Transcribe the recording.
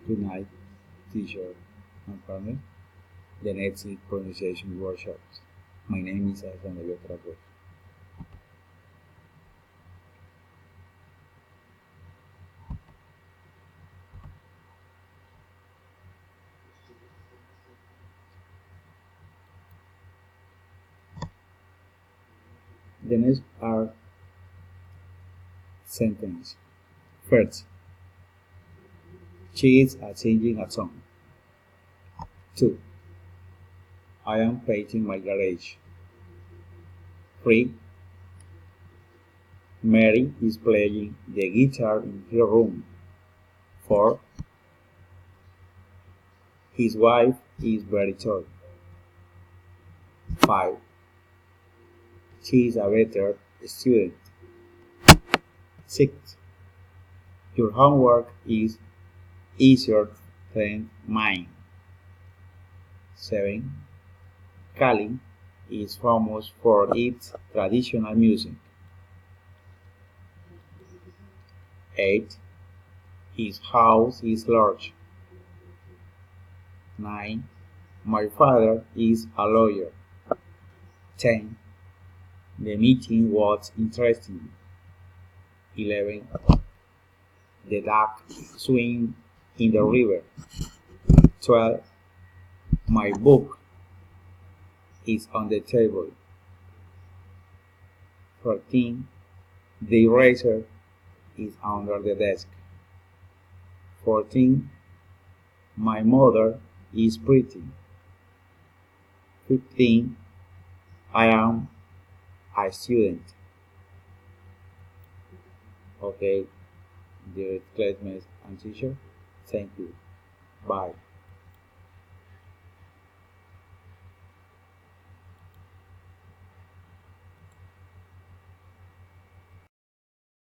Good night, teacher and partner. The next is pronunciation workshops. My name is Alexander Trapos. The next are sentences. First, she is changing a song. 2. I am painting my garage. 3. Mary is playing the guitar in her room. 4. His wife is very tall. 5. She is a better student. 6. Your homework is easier than mine. 7. Cali is famous for its traditional music. 8. His house is large. 9. My father is a lawyer. 10. The meeting was interesting. 11. The duck swim in the river. 12. My book is on the table. 13. The eraser is under the desk. 14. My mother is pretty. 15. I am a student. Okay, dear classmates and teacher, thank you. Bye.